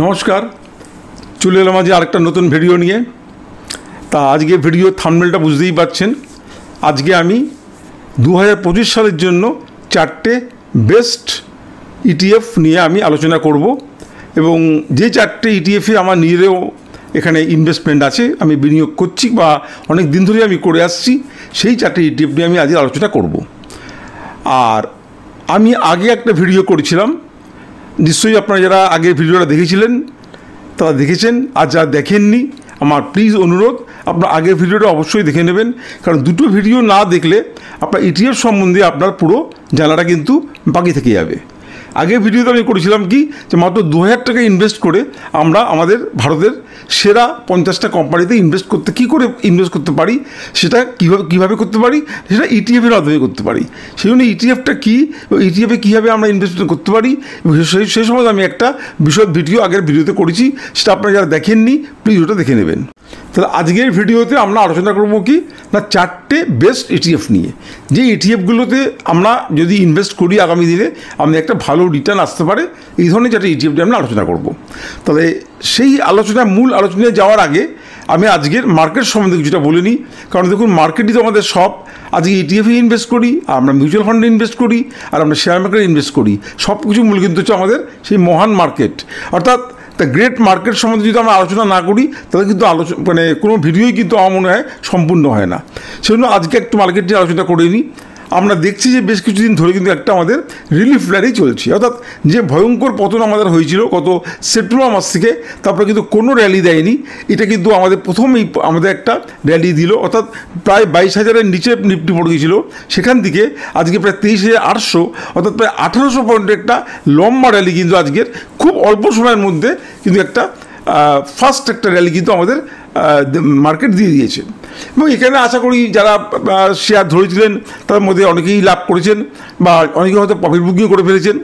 নমস্কার, চলে এলাম আজ আরেকটা নতুন ভিডিও নিয়ে। তা আজকে ভিডিও থাম্বনেলটা বুঝতেই পারছেন। আজকে আমি 2025 সালের জন্য 4টে বেস্ট ইটিএফ নিয়ে আমি আলোচনা করব এবং যে 4টে ইটিএফে আমার নিজেরও এখানে ইনভেস্টমেন্ট আছে, আমি বিনিয়োগ করছি বা অনেক দিন ধরে আমি করে আসছি, সেই 4টে ইটিএফ নিয়ে আমি আজকে আলোচনা করব। আর আমি আগে একটা ভিডিও করেছিলাম, নিশ্চয়ই আপনারা যারা আগের ভিডিওটা দেখেছিলেন তারা দেখেছেন। আর যারা দেখেননি, আমার প্লিজ অনুরোধ আপনার আগের ভিডিওটা অবশ্যই দেখে নেবেন, কারণ দুটো ভিডিও না দেখলে আপনার ইটিএফ সম্বন্ধে আপনার পুরো জানাটা কিন্তু বাকি থেকে যাবে। আগের ভিডিওতে আমি করেছিলাম কি, যে মাত্র 2000 টাকা ইনভেস্ট করে আমরা আমাদের ভারতের সেরা 50টা কোম্পানিতে কী করে ইনভেস্ট করতে পারি, সেটা কীভাবে করতে পারি, সেটা ইটিএফের মাধ্যমে করতে পারি। সেই জন্য ইটিএফটা কী, ইটিএফে কীভাবে আমরা ইনভেস্টমেন্ট করতে পারি, সেই সময় আমি একটা বিশদ ভিডিও আগের ভিডিওতে করেছি, সেটা আপনারা যারা দেখেননি প্লিজ ওটা দেখে নেবেন। তাহলে আজকের ভিডিওতে আমরা আলোচনা করবো কি না, 4টে বেস্ট ইটিএফ নিয়ে, যে ইটিএফগুলোতে আমরা যদি ইনভেস্ট করি আগামী দিনে আমাদের একটা ভালো রিটার্ন আসতে পারে, এই ধরনের 4টে ইটিএফ নিয়ে আমরা আলোচনা করব। তবে সেই মূল আলোচনায় যাওয়ার আগে আমি আজকের মার্কেট সম্বন্ধে কিছুটা বলে নিই। কারণ দেখুন, মার্কেটই তো আমাদের সব। আজকে ইটিএফে ইনভেস্ট করি, আর আমরা মিউচুয়াল ফান্ডে ইনভেস্ট করি, আর আমরা শেয়ার মার্কেটে ইনভেস্ট করি, সব কিছু মূল কিন্তু হচ্ছে আমাদের সেই মহান মার্কেট, অর্থাৎ দ্য গ্রেট মার্কেট সম্বন্ধে যদি আমরা আলোচনা না করি তাহলে কিন্তু কোনো ভিডিওই কিন্তু আমার মনে হয় সম্পূর্ণ হয় না। সেজন্য আজকে একটু মার্কেট নিয়ে আলোচনা করে নিই। আমরা দেখছি যে বেশ কিছুদিন ধরে কিন্তু একটা আমাদের রিলিফ র্যালি চলছে, অর্থাৎ যে ভয়ঙ্কর পতন আমাদের হয়েছিল গত সেপ্টেম্বর মাস থেকে, তারপরে কিন্তু কোনো র্যালি দেয়নি। এটা কিন্তু আমাদের প্রথমেই আমাদের একটা র্যালি দিল, অর্থাৎ প্রায় 22,000-এর নিচে নিফটি পড়ে গিয়েছিল, সেখান থেকে আজকে প্রায় 23,800, অর্থাৎ প্রায় 1800 পয়েন্টের একটা লম্বা র্যালি কিন্তু আজকের খুব অল্প সময়ের মধ্যে কিন্তু একটা ফার্স্ট একটা র্যালি কিন্তু আমাদের মার্কেট দিয়ে দিয়েছে। এবং এখানে আশা করি যারা শেয়ার ধরেছিলেন তার মধ্যে অনেকেই লাভ করেছেন বা অনেকে হয়তো প্রফিট বুকিং করে ফেলেছেন।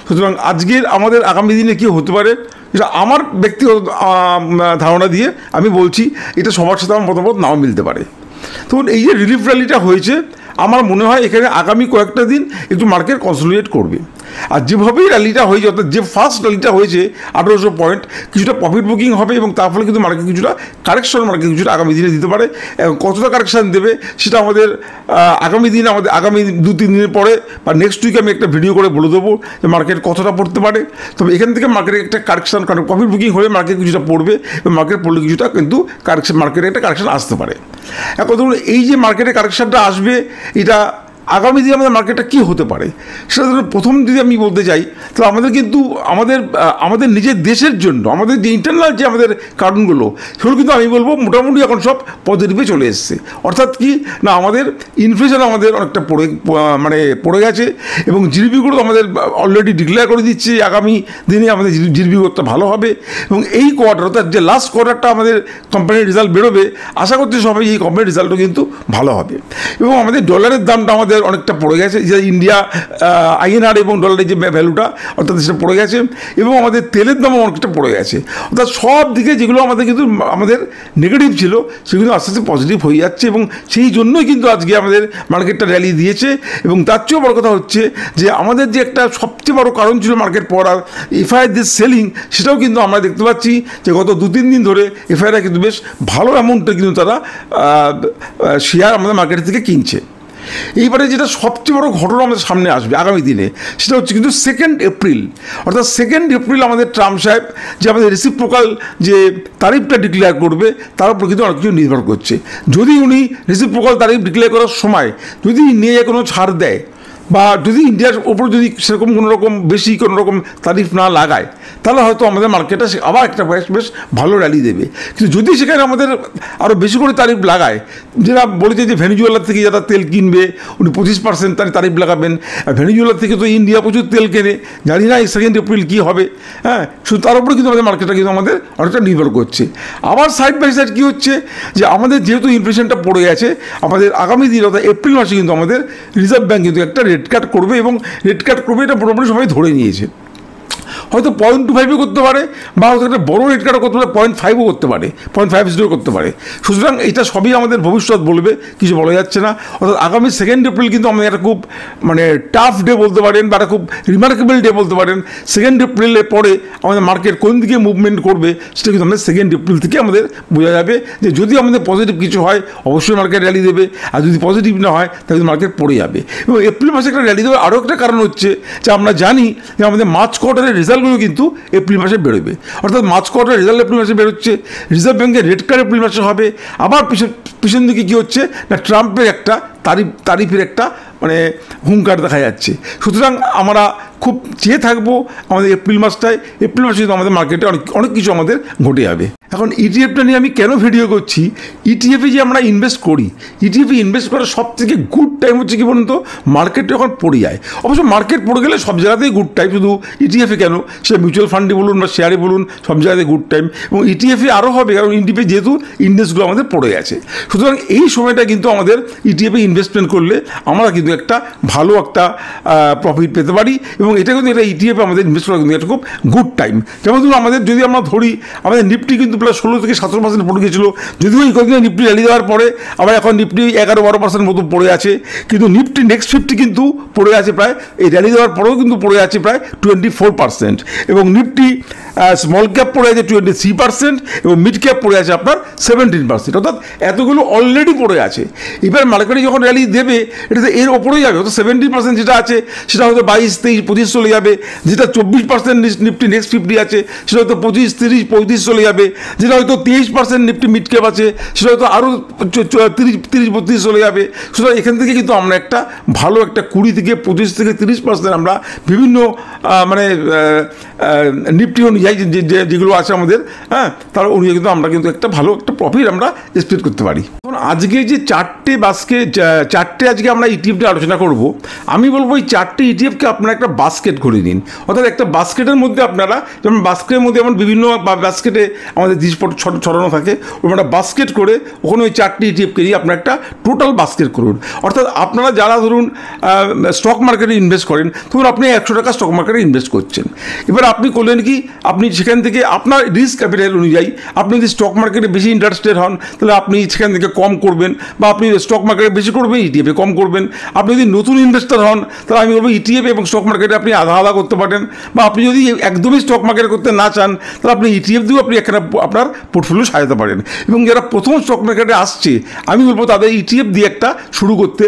সুতরাং আজকের আমাদের আগামী দিনে কী হতে পারে, এটা আমার ব্যক্তিগত ধারণা দিয়ে আমি বলছি, এটা সবার সাথে আমার মতামত নাও মিলতে পারে। তখন এই যে রিলিফ র্যালিটা হয়েছে, আমার মনে হয় এখানে আগামী কয়েকটা দিন একটু মার্কেট কনসলিডেট করবে। আর যেভাবেই র্যালিটা হয়েছে, অর্থাৎ যে ফার্স্ট র্যালিটা হয়েছে 1800 পয়েন্ট, কিছুটা প্রফিট বুকিং হবে এবং তার ফলে কিন্তু মার্কেট কিছুটা কারেকশন কিছুটা আগামী দিনে দিতে পারে। এবং কতটা কারেকশান দেবে সেটা আমাদের আগামী দিনে, আগামী 2-3 দিনের পরে বা নেক্সট উইকে আমি একটা ভিডিও করে বলে দেবো যে মার্কেট কতটা পড়তে পারে। তবে এখান থেকে মার্কেটের একটা কারেকশান, কারণ প্রফিট বুকিং হলে মার্কেট কিছুটা পড়বে এবং মার্কেট পড়লে কিছুটা কিন্তু মার্কেটে একটা কারেকশান আসতে পারে। এখন ধরুন, এই যে মার্কেটে কারেকশানটা আসবে, এটা আগামী দিনে আমাদের মার্কেটটা কী হতে পারে সেটা ধরুন, প্রথম যদি আমি বলতে চাই তাহলে আমাদের কিন্তু আমাদের নিজের দেশের জন্য আমাদের যে ইন্টারনাল যে আমাদের কারণগুলো, সেগুলো কিন্তু আমি বলবো মোটামুটি এখন সব পজিটিভে চলে এসছে। অর্থাৎ কি না, আমাদের ইনফ্লেশন আমাদের অনেকটা পড়ে গেছে এবং জিডিপিগুলো আমাদের অলরেডি ডিক্লেয়ার করে দিচ্ছে আগামী দিনে আমাদের জিডিপি গ্রোথটা ভালো হবে। এবং এই কোয়ার্টার, অর্থাৎ যে লাস্ট কোয়ার্টারটা আমাদের কোম্পানির রেজাল্ট বেরোবে, আশা করছি সবাই এই কোম্পানির রেজাল্টও কিন্তু ভালো হবে। এবং আমাদের ডলারের দামটা আমাদের অনেকটা পড়ে গেছে, যে ইন্ডিয়া আইএনআর এবং ডলারের যে ভ্যালুটা, অর্থাৎ সেটা পড়ে গেছে। এবং আমাদের তেলের দামও অনেকটা পড়ে গেছে। অর্থাৎ সব দিকে যেগুলো আমাদের নেগেটিভ ছিল, সেগুলো আস্তে আস্তে পজিটিভ হয়ে যাচ্ছে এবং সেই জন্যই কিন্তু আজকে আমাদের মার্কেটটা র্যালি দিয়েছে। এবং তার চেয়েও বড় কথা হচ্ছে যে আমাদের যে একটা সবচেয়ে বড় কারণ ছিল মার্কেট পড়ার, এফআইআর যে সেলিং, সেটাও কিন্তু আমরা দেখতে পাচ্ছি যে গত 2-3 দিন ধরে এফআইআর কিন্তু বেশ ভালো অ্যামাউন্টে কিন্তু তারা শেয়ার আমাদের মার্কেট থেকে কিনছে। এইবারে যেটা সবচেয়ে বড় ঘটনা আমাদের সামনে আসবে আগামী দিনে, সেটা হচ্ছে কিন্তু 2 এপ্রিল, অর্থাৎ 2 এপ্রিল আমাদের ট্রাম্প সাহেব যে আমাদের রেসিপ্রোকাল যে তারিফটা ডিক্লেয়ার করবে, তার উপর কিন্তু অনেক কিছু নির্ভর করছে। যদি উনি রেসিপ্রোকাল তারিফ ডিক্লেয়ার করার সময় যদি নিয়ে কোনো ছাড় দেয়, বা যদি ইন্ডিয়ার ওপর যদি সেরকম বেশি কোনো রকম তারিফ না লাগায়, তাহলে হয়তো আমাদের মার্কেটটা আবার একটা বেশ ভালো র্যালি দেবে। কিন্তু যদি সেখানে আমাদের আরও বেশি করে তারিফ লাগায়, যারা বলেছে যে ভেনিজুয়েলার থেকে যারা তেল কিনবে উনি 25% তারিফ লাগাবেন, আর ভেনিজুয়েলার থেকে তো ইন্ডিয়া প্রচুর তেল কেনে, জানি না এই 2 এপ্রিল কী হবে। হ্যাঁ, শুধু তার উপরে কিন্তু আমাদের মার্কেটটা কিন্তু আমাদের অনেকটা নির্ভর করছে। আবার সাইড বাই সাইড কী হচ্ছে, যে আমাদের যেহেতু ইনফ্লেশনটা পড়ে গেছে, আমাদের আগামী দিন অর্থাৎ এপ্রিল মাসে কিন্তু আমাদের রিজার্ভ ব্যাঙ্ক কিন্তু একটা রেট কাট করবে, এবং রেট কাট করবে এটা মোটামুটি সবাই ধরে নিয়েছে। হয়তো 0.25 করতে পারে, বা হয়তো একটা বড় রেট কাটও করতে পারে, 0.5ও করতে পারে, 0.50 করতে পারে। সুতরাং এটা সবই আমাদের ভবিষ্যৎ বলবে, কিছু বলা যাচ্ছে না। অর্থাৎ আগামী 2 এপ্রিল কিন্তু আমাদের একটা খুব মানে টাফ ডে বলতে পারেন, বা একটা খুব রিমার্কেবল ডে বলতে পারেন। 2 এপ্রিলের পরে আমাদের মার্কেট কোন দিকে মুভমেন্ট করবে সেটা কিন্তু আমাদের 2 এপ্রিল থেকে আমাদের বোঝা যাবে। যে যদি আমাদের পজিটিভ কিছু হয় অবশ্যই মার্কেট র্যালি দেবে, আর যদি পজিটিভ না হয় তাহলে মার্কেট পড়ে যাবে। এবং এপ্রিল মাসে একটা র্যালি দেওয়ার আরও একটা কারণ হচ্ছে যে আমরা জানি যে আমাদের মার্চ কোয়ার্টারের রেজাল্টগুলো কিন্তু এপ্রিল মাসে বেরোবে। অর্থাৎ মার্চ কোয়ার্টারের রেজাল্ট এপ্রিল মাসে বেরোচ্ছে, রিজার্ভ ব্যাঙ্কের রেট কার্ড এপ্রিল মাসে হবে। আবার পিছন দিকে কী হচ্ছে না, ট্রাম্পের একটা তারিফের একটা মানে হুঙ্কার দেখা যাচ্ছে। সুতরাং আমরা খুব চেয়ে থাকবো আমাদের এপ্রিল মাসে কিন্তু আমাদের মার্কেটে অনেক কিছু আমাদের ঘটে যাবে। এখন ইটিএফটা নিয়ে আমি কেন ভিডিও করছি, ইটিএফে যে আমরা ইনভেস্ট করি, ইটিএফে ইনভেস্ট করার সব থেকে গুড টাইম হচ্ছে কি বলুন তো, মার্কেট যখন পড়ে যায়। অবশ্য মার্কেট পড়ে গেলে সব জায়গাতেই গুড টাইম, শুধু ইটিএফে কেন, সে মিউচুয়াল ফান্ডে বলুন বা শেয়ারে বলুন, সব জায়গাতে গুড টাইম। এবং ইটিএফে আরও হবে, কারণ ইটিএফে যেহেতু ইন্ডেক্সগুলো আমাদের পড়ে গেছে। সুতরাং এই সময়টা কিন্তু আমাদের ইটিএফে ইনভেস্টমেন্ট করলে আমরা কিন্তু একটা ভালো একটা প্রফিট পেতে পারি। এবং এটা কিন্তু এটা ইটিএফে আমাদের ইনভেস্ট করা কিন্তু একটা খুব গুড টাইম। যেমন ধরুন আমাদের যদি আমরা ধরি, আমাদের নিফটি কিন্তু প্রায় 16 থেকে 17% পড়ে গেছিলো। যদিও এই কদিনে নিফটি র্যালি দেওয়ার পরে আবার এখন নিফটি 11-12% মতো পড়ে আছে, কিন্তু নিফটি নেক্সট 50 কিন্তু পড়ে আছে প্রায়, এই র্যালি দেওয়ার পরেও কিন্তু পড়ে আছে প্রায় 24%। এবং নিফটি স্মল ক্যাপ পড়ে আছে 23%, এবং মিড ক্যাপ পড়ে আছে আপনার 17%। অর্থাৎ এতগুলো অলরেডি পড়ে আছে। এবার মার্কেটে যখন র্যালি দেবে এটা এর ওপরেই যাবে। অর্থাৎ 70% যেটা আছে সেটা হয়তো 22, 23, 25 চলে যাবে। যেটা 24% নিফটি নেক্সট 50 আছে সেটা হয়তো 25, 30, 35 চলে যাবে। যেটা হয়তো 23% নিফটি মিড ক্যাপ আছে সেটা হয়তো আরও 30, 32 চলে যাবে। সুতরাং এখান থেকে কিন্তু আমরা একটা ভালো একটা 20 থেকে 25 থেকে 30% আমরা বিভিন্ন মানে নিফটি অনুযায়ী যেগুলো আছে আমাদের, হ্যাঁ, তার অনুযায়ী কিন্তু আমরা কিন্তু একটা ভালো একটা প্রফিট আমরা এক্সপেক্ট করতে পারি। এখন আজকে যে চারটে আজকে আমরা ইটিএফটি আলোচনা করব, আমি বলবো এই 4টে ইটিএফকে আপনারা একটা বাস্কেট করে নিন। অর্থাৎ একটা বাস্কেটের মধ্যে আপনারা, যেমন বাস্কেটের মধ্যে যেমন বিভিন্ন বাস্কেটে আমাদের জিনিসপত্র ছড়ানো থাকে, ওরকম একটা বাস্কেট করে ওখানে ওই 4টে ইটিএফকে নিয়ে আপনারা একটা টোটাল বাস্কেট করুন। অর্থাৎ আপনারা যারা ধরুন স্টক মার্কেটে ইনভেস্ট করেন, ধরুন আপনি 100 টাকা স্টক মার্কেটে ইনভেস্ট করছেন। এবার আপনি করলেন কি, আপনি সেখান থেকে আপনার রিস্ক ক্যাপিটাল অনুযায়ী আপনি যদি স্টক মার্কেটে বেশি ইন্টারেস্টেড হন তাহলে আপনি সেখান থেকে কম করবেন, বা আপনি স্টক মার্কেটে বেশি করবেন, ইটিএফে কম করবেন। আপনি যদি নতুন ইনভেস্টর হন তাহলে আমি বলবো ইটিএফ এবং স্টক মার্কেটে আপনি আধা আধা করতে পারেন, বা আপনি যদি একদমই স্টক মার্কেট করতে না চান তাহলে আপনি ইটিএফ দিয়েও আপনি এখানে আপনার পোর্টফোলিও সাজাতে পারেন। এবং যারা প্রথম স্টক মার্কেটে আসছে আমি বলবো তাদের ইটিএফ দিয়ে একটা শুরু করতে,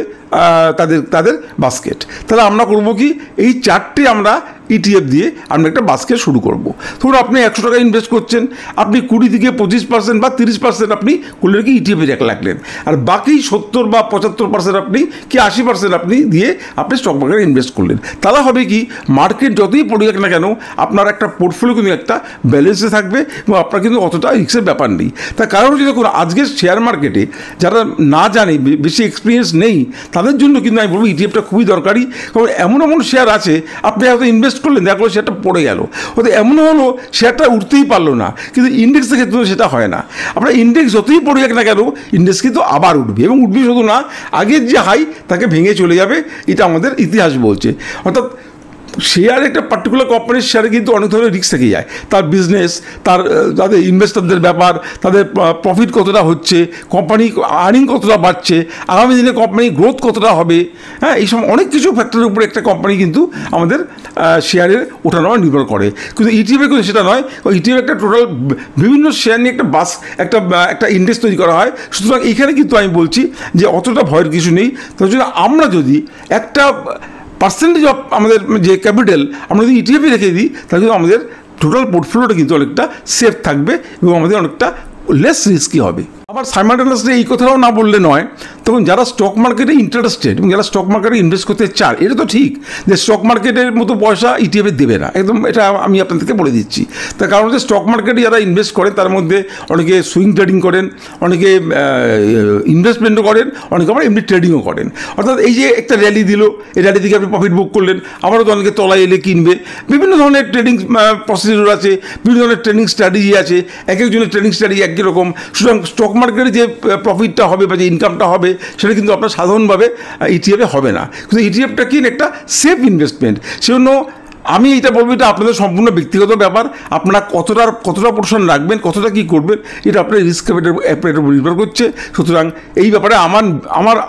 তাদের বাস্কেট। তাহলে আমরা করবো কি, এই 4টে আমরা ইটিএফ দিয়ে আমরা একটা বাস্কেট শুরু করব। ধরুন আপনি 100 টাকা ইনভেস্ট করছেন, আপনি 20 থেকে 25% বা 30% আপনি করলেন কি ইটিএফে রাখলেন, আর বাকি 70 বা 75% আপনি কি 80% আপনি দিয়ে আপনি স্টক মার্কেটে ইনভেস্ট করলেন। তাহলে হবে কি, মার্কেট যতই পড়ে যাক না কেন আপনার একটা পোর্টফোলিও কিন্তু একটা ব্যালেন্সে থাকবে, এবং আপনার কিন্তু অতটা রিস্কের ব্যাপার নেই। তার কারণ হচ্ছে দেখুন, আজকের শেয়ার মার্কেটে যারা না জানে, বেশি এক্সপিরিয়েন্স নেই, তাদের জন্য কিন্তু আমি বলবো ইটিএফটা খুবই দরকারি। কারণ এমন শেয়ার আছে আপনি হয়তো ইনভেস্ট করলেন, দেখলো শেয়ারটা পড়ে গেল, হয়তো এমন হলো শেয়ারটা উঠতেই পারলো না, কিন্তু ইন্ডেক্সের ক্ষেত্রে সেটা হয় না। আপনার ইন্ডেক্স যতই পড়ে যাক না কেন ইন্ডেক্স কিন্তু আবার উঠবে, এবং উঠবে শুধু না, আগের যে হাই তাকে ভেঙে চলে যাবে, এটা আমাদের ইতিহাস বলছে। অর্থাৎ শেয়ার একটা পার্টিকুলার কোম্পানির শেয়ারে কিন্তু অনেক ধরনের রিস্ক থেকে যায়, তার বিজনেস, তাদের ইনভেস্টরদের ব্যাপার, তাদের প্রফিট কতটা হচ্ছে, কোম্পানি আর্নিং কতটা বাড়ছে, আগামী দিনে কোম্পানি গ্রোথ কতটা হবে, হ্যাঁ, এইসব অনেক কিছু ফ্যাক্টরের উপরে একটা কোম্পানি কিন্তু আমাদের শেয়ারের ওঠানামা নির্ভর করে। কিন্তু ইটিএফে কিন্তু সেটা নয়, ইটিএফ একটা টোটাল বিভিন্ন শেয়ার নিয়ে একটা ইন্ডেক্স তৈরি করা হয়। সুতরাং এইখানে কিন্তু আমি বলছি যে অতটা ভয়ের কিছু নেই। তার জন্য আমরা যদি একটা পার্সেন্টেজ অফ আমাদের যে ক্যাপিটাল আমরা যদি ইটিএফে রেখে দিই তাহলে কিন্তু আমাদের টোটাল পোর্টফোলিওটা কিন্তু অনেকটা সেফ থাকবে, এবং আমাদের অনেকটা লেস রিস্কি হবে। আবার সাইমালটেনিয়াসলি এই কথাটাও না বললে নয়, তখন যারা স্টক মার্কেটে ইন্টারেস্টেড এবং যারা স্টক মার্কেটে ইনভেস্ট করতে চান, এটা তো ঠিক যে স্টক মার্কেটের মতো পয়সা ইটিএফে দেবে না, একদম এটা আমি আপনাদেরকে বলে দিচ্ছি। তার কারণ হচ্ছে স্টক মার্কেটে যারা ইনভেস্ট করে তার মধ্যে অনেকে সুইং ট্রেডিং করেন, অনেকে ইনভেস্টমেন্টও করেন, অনেকে আবার এমনি ট্রেডিংও করেন। অর্থাৎ এই যে একটা র্যালি দিল, এই র্যালি থেকে আপনি প্রফিট বুক করলেন, আবারও তো অনেকে তলায় এলে কিনবে। বিভিন্ন ধরনের ট্রেডিং প্রসিডিউর আছে, বিভিন্ন ধরনের ট্রেডিং স্ট্র্যাটেজি আছে, এক একজনের ট্রেডিং স্ট্র্যাটেজি একই রকম। সুতরাং স্টক মার্কেটে যে প্রফিটটা হবে বা যে ইনকামটা হবে সেটা কিন্তু আপনার সাধারণভাবে ইটিএফে হবে না। কিন্তু ইটিএফটা কি একটা সেফ ইনভেস্টমেন্ট, সেজন্য আমি এটা বলবো, এটা আপনাদের সম্পূর্ণ ব্যক্তিগত ব্যাপার। আপনারা কতটা পোর্শন রাখবেন, কতটা কী করবেন, এটা আপনার রিস্ক অ্যাপের উপর নির্ভর করছে। সুতরাং এই ব্যাপারে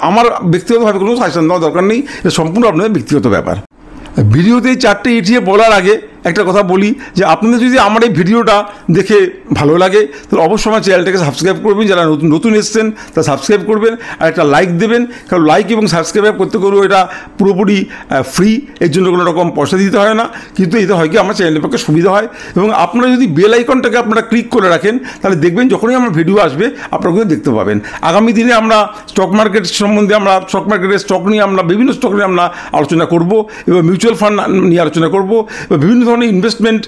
আমার ব্যক্তিগতভাবে কোনো সাজেশন দেওয়ার দরকার নেই, এটা সম্পূর্ণ আপনাদের ব্যক্তিগত ব্যাপার। ভিডিওতে এই 4টে ETF বলার আগে একটা কথা বলি, যে আপনাদের যদি আমার এই ভিডিওটা দেখে ভালো লাগে তাহলে অবশ্যই আমার চ্যানেলটাকে সাবস্ক্রাইব করবেন। যারা নতুন এসছেন তারা সাবস্ক্রাইব করবেন, আর একটা লাইক দেবেন, কারণ লাইক এবং সাবস্ক্রাইব করতে গেলেও এটা পুরোপুরি ফ্রি, এর জন্য কোনো রকম পয়সা দিতে হয় না, কিন্তু এটা হয় কি আমার চ্যানেলের পক্ষে সুবিধা হয়। এবং আপনারা যদি বেল আইকনটাকে আপনারা ক্লিক করে রাখেন তাহলে দেখবেন যখনই আমার ভিডিও আসবে আপনারা কিন্তু দেখতে পাবেন। আগামী দিনে আমরা স্টক মার্কেট সম্বন্ধে, স্টক মার্কেটের স্টক নিয়ে বিভিন্ন স্টক নিয়ে আমরা আলোচনা করব, এবং মিউচুয়াল ফান্ড নিয়ে আলোচনা করব, এবং বিভিন্ন ধরনের ইনভেস্টমেন্ট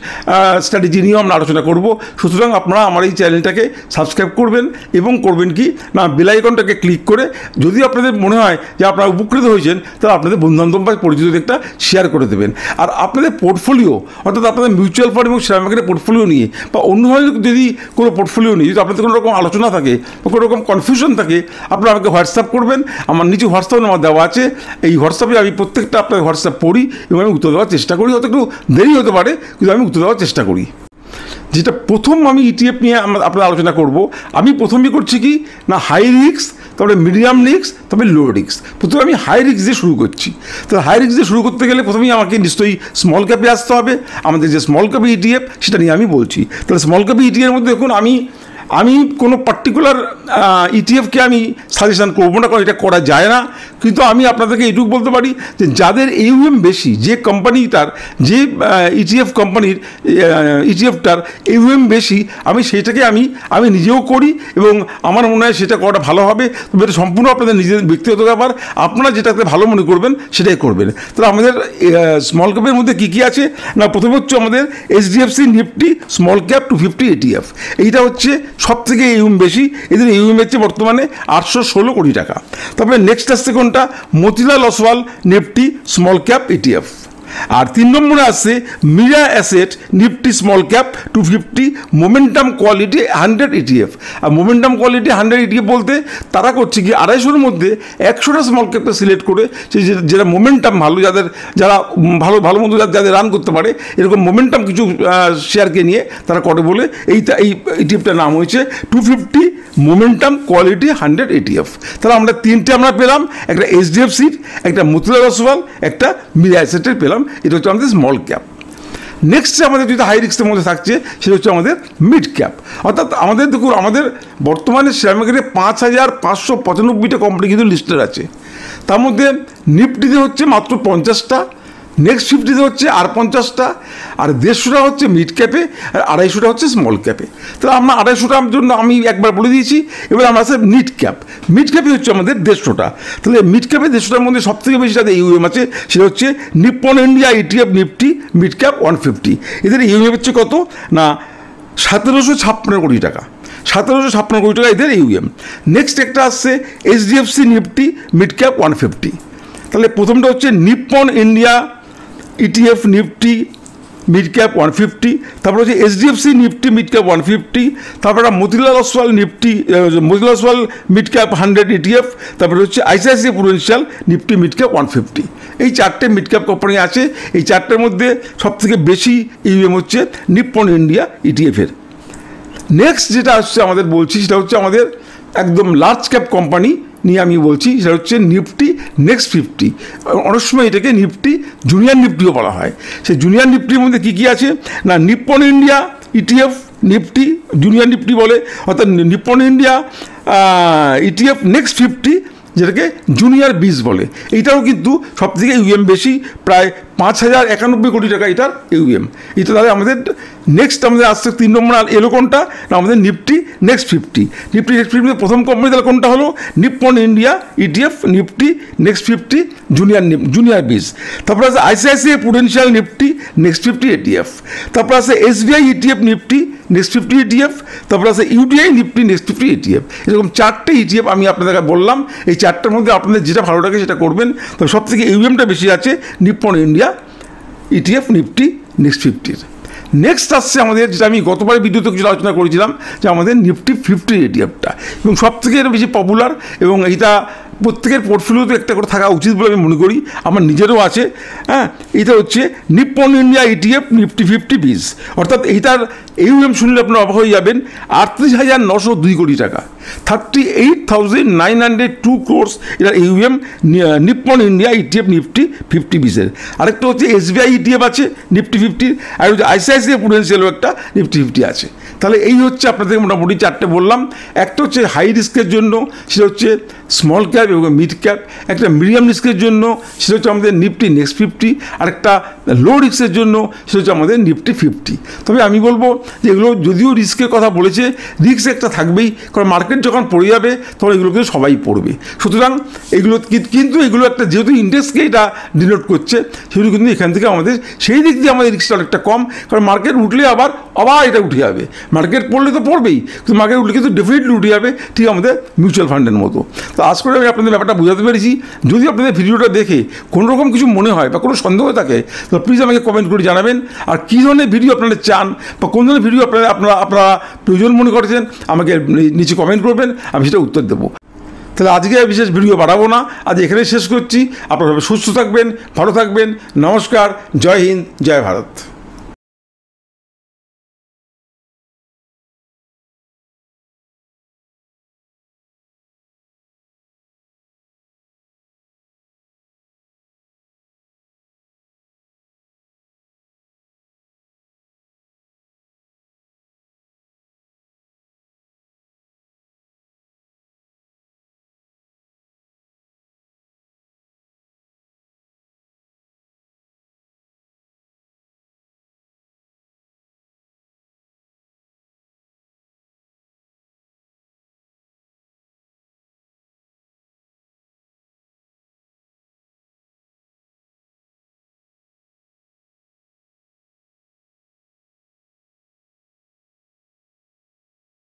স্ট্র্যাটেজি নিয়েও আমরা আলোচনা করব। সুতরাং আপনারা আমার এই চ্যানেলটাকে সাবস্ক্রাইব করবেন, এবং করবেন কি না, বেল আইকনটাকে ক্লিক করে যদি আপনাদের মনে হয় যে আপনারা উপকৃত হয়েছেন তাহলে আপনাদের বন্ধুবান্ধব বা পরিচিতদের একটা শেয়ার করে দেবেন। আর আপনাদের পোর্টফোলিও, অর্থাৎ আপনাদের মিউচুয়াল ফান্ড এবং শেয়ার মার্কেটের পোর্টফোলিও নিয়ে বা অন্য ধরনের যদি কোনো পোর্টফোলিও নিয়ে যদি আপনাদের কোনো রকম আলোচনা থাকে বা কোনো রকম কনফিউশন থাকে, আপনারা আমাকে হোয়াটসঅ্যাপ করবেন। আমার নিচে হোয়াটসঅ্যাপ নাম্বার দেওয়া আছে, এই হোয়াটসঅ্যাপে আমি প্রত্যেকটা আপনার হোয়াটসঅ্যাপ পড়ি এবং আমি উত্তর দেওয়ার চেষ্টা করি। হয়তো একটু দেরি হতে পারে, কিন্তু আমি উত্তর দেওয়ার চেষ্টা করি। যেটা প্রথম আমি ETF নিয়ে আপনারা আলোচনা করব, আমি প্রথমেই করছি কি না হাই রিস্ক, তারপরে মিডিয়াম রিস্ক, তবে লো রিস্ক। প্রথমে আমি হাই রিস্ক দিয়ে শুরু করছি। তো হাই রিস্ক দিয়ে শুরু করতে গেলে প্রথমেই আমাকে নিশ্চয়ই স্মল ক্যাপে আসতে হবে। আমাদের যে স্মল ক্যাপে ETF সেটা নিয়ে আমি বলছি। তাহলে স্মল ক্যাপে ETF এর মধ্যে দেখুন, আমি কোনো পার্টিকুলার ETFকে আমি সাজেশান করবো না, কারণ এটা করা যায় না। কিন্তু আমি আপনাদেরকে এইটুকু বলতে পারি যে যাদের AUM বেশি, যে কোম্পানিটার, যে ETF কোম্পানির ETFটার AUM বেশি, আমি সেইটাকে আমি নিজেও করি, এবং আমার মনে হয় সেটা করাটা ভালো হবে। তবে এটা সম্পূর্ণ আপনাদের নিজেদের ব্যক্তিগত ব্যাপার, আপনারা যেটাতে ভালো মনে করবেন সেটাই করবেন। তাহলে আমাদের স্মল ক্যাপের মধ্যে কী কী আছে না, প্রথমে হচ্ছে আমাদের HDFC Nifty small cap 250 ETF। এইটা হচ্ছে সব থেকে AUM বেশি, এদের AUM হচ্ছে বর্তমানে 816 কোটি টাকা। তারপরে নেক্সট আসছে কোনটা, Motilal Oswal Nifty small cap ETF। আর 3 নম্বরে আসছে Mirae asset Nifty small cap 250 momentum quality 100 ETF। আর মোমেন্টাম কোয়ালিটি 100 ETF বলতে তারা করছে কি 250-এর মধ্যে 100টা স্মল ক্যাপকে সিলেক্ট করে, যেটা মোমেন্টাম ভালো, যারা ভালো মতো যাদের রান করতে পারে, এরকম মোমেন্টাম কিছু শেয়ারকে নিয়ে তারা করে বলে এই ETFটার নাম হয়েছে 250 মোমেন্টাম কোয়ালিটি 100 ETF। তাহলে আমরা 3টে পেলাম, একটা HDFCর, একটা মতিলাল ওসওয়াল, একটা মিরা অ্যাসেটের পেলাম। এটা হচ্ছে আমাদের স্মল ক্যাপ। নেক্সট আমাদের যেটা হাই রিস্কের মধ্যে থাকছে সেটা হচ্ছে আমাদের মিড ক্যাপ। অর্থাৎ আমাদের দেখুন, আমাদের বর্তমানে শেয়ার মার্কেটে 5595টা কোম্পানি কিন্তু লিস্টেড আছে। তার মধ্যে নিফটিতে হচ্ছে মাত্র 50টা, নেক্সট 50তে হচ্ছে আর 50টা, আর 150টা হচ্ছে মিড ক্যাপে, আর 250টা হচ্ছে স্মল ক্যাপে। তাহলে আমরা 250টার জন্য আমি একবার বলে দিয়েছি। এবার আমরা আছে মিড ক্যাপ। মিড ক্যাপে হচ্ছে আমাদের 150টা। তাহলে মিড ক্যাপে 150টার মধ্যে সবথেকে বেশি যাদের AUM আছে সেটা হচ্ছে Nippon India ETF Nifty mid cap 150। এদের AUM হচ্ছে কত না 1756 কোটি টাকা। 1756 কোটি টাকা এদের AUM। নেক্সট একটা আসছে HDFC নিফটি মিড ক্যাপ 150। তাহলে প্রথমটা হচ্ছে Nippon India ETF Nifty mid cap 150, তারপর হচ্ছে HDFC নিফটি মিড ক্যাপ 150, তারপরে Motilal Oswal mid cap 100 ETF, তারপরে হচ্ছে ICICI Prudential Nifty mid cap 150। এই 4টে মিড ক্যাপ কোম্পানি আছে। এই 4টের মধ্যে সবথেকে বেশি AUM হচ্ছে নিপ্পন ইন্ডিয়া ETF-এর। নেক্সট যেটা আসছে আমাদের বলছি সেটা হচ্ছে আমাদের একদম লার্জ ক্যাপ কোম্পানি নিয়ে আমি বলছি, সেটা হচ্ছে নিফটি নেক্সট 50। অনেক সময় এটাকে নিফটি জুনিয়র নিফটিও বলা হয়। সেই জুনিয়র নিফটির মধ্যে কী কী আছে না, Nippon India ETF Nifty junior Nifty বলে, অর্থাৎ নিপ্পন ইন্ডিয়া ETF নেক্সট 50, যেটাকে জুনিয়র 20 বলে। এইটাও কিন্তু সবথেকে AUM বেশি, প্রায় 5091 কোটি টাকা এটার AUM। এটা তাহলে আমাদের নেক্সট আমাদের আসছে 3 নম্বর এলো কোনটা না, আমাদের নিফটি নেক্সট 50। নিফটি নেক্সট 50 প্রথম কোম্পানি তাহলে কোনটা হলো Nippon India ETF Nifty next 50 junior 20। তারপর আছে ICICI Prudential Nifty next 50 ETF। তারপর আছে SBI ETF Nifty next 50 ETF। তারপর আছে UTI নিফটি নেক্সট 50 ETF। এরকম 4টে ETF আমি আপনাদেরকে বললাম। এই 4টার মধ্যে আপনাদের যেটা ভালো লাগে সেটা করবেন। তবে সব থেকে AUMটা বেশি আছে Nippon India ETF Nifty next 50-র। নেক্সট আসছে আমাদের, যেটা আমি গতবারের ভিডিওতে কিছু আলোচনা করেছিলাম, যে আমাদের নিফটি 50 ETFটা, এবং সব থেকে এটা বেশি পপুলার, এবং এইটা প্রত্যেকের পোর্টফোলিওতে একটা করে থাকা উচিত বলে আমি মনে করি, আমার নিজেরও আছে। হ্যাঁ, এটা হচ্ছে Nippon India ETF Nifty 50 piece, অর্থাৎ এইটার AUM শুনলে আপনারা অবাক হয়ে যাবেন, 38,902 কোটি টাকা, 38,902 crores এটার AUM Nippon India ETF Nifty 50 পিসের। আরেকটা হচ্ছে SBI ETF আছে নিফটি 50, আর হচ্ছে ICICI প্রুডেন্সিয়ালও একটা নিফটি 50 আছে। তাহলে এই হচ্ছে আপনাদের মোটামুটি চারটে বললাম। একটা হচ্ছে হাই রিস্কের জন্য, সেটা হচ্ছে স্মল ক্যাপ এবং মিড ক্যাপ। একটা মিডিয়াম রিস্কের জন্য, সেটা হচ্ছে আমাদের নিফটি নেক্সট 50। আর একটা লো রিস্কের জন্য, সেটা হচ্ছে আমাদের নিফটি 50। তবে আমি বলবো যে এগুলো যদিও রিস্কের কথা বলেছে, রিস্ক একটা থাকবেই, কারণ মার্কেট যখন পড়ে যাবে তখন এগুলো কিন্তু সবাই পড়বে। সুতরাং এগুলো কিন্তু এগুলো একটা যেহেতু ইন্ডেক্সকে এটা ডিনোট করছে, সেগুলো কিন্তু এখান থেকে আমাদের সেই দিক দিয়ে আমাদের রিস্কটা অনেকটা কম, কারণ মার্কেট উঠলে আবার এটা উঠে যাবে, মার্কেট পড়লে তো পড়বেই, কিন্তু মার্কেট উঠলে কিন্তু ডেফিনেটলি উঠে যাবে, ঠিক আমাদের মিউচুয়াল ফান্ডের মতো। তো আজ করে আমি আপনাদের ব্যাপারটা বোঝাতে পেরেছি। যদি আপনাদের ভিডিওটা দেখে কোনো রকম কিছু মনে হয় বা কোনো সন্দেহ থাকে, তো প্লিজ আমাকে কমেন্ট করে জানাবেন। আর কী ধরনের ভিডিও আপনারা চান বা কোন ধরনের ভিডিও আপনারা প্রয়োজন মনে করেছেন, আমাকে নিচে কমেন্ট করবেন, আমি সেটা উত্তর দেবো। তাহলে আজকে বিশেষ ভিডিও বাড়াবো না, আজ এখানে শেষ করছি। আপনারা সুস্থ থাকবেন, ভালো থাকবেন। নমস্কার, জয় হিন্দ, জয় ভারত।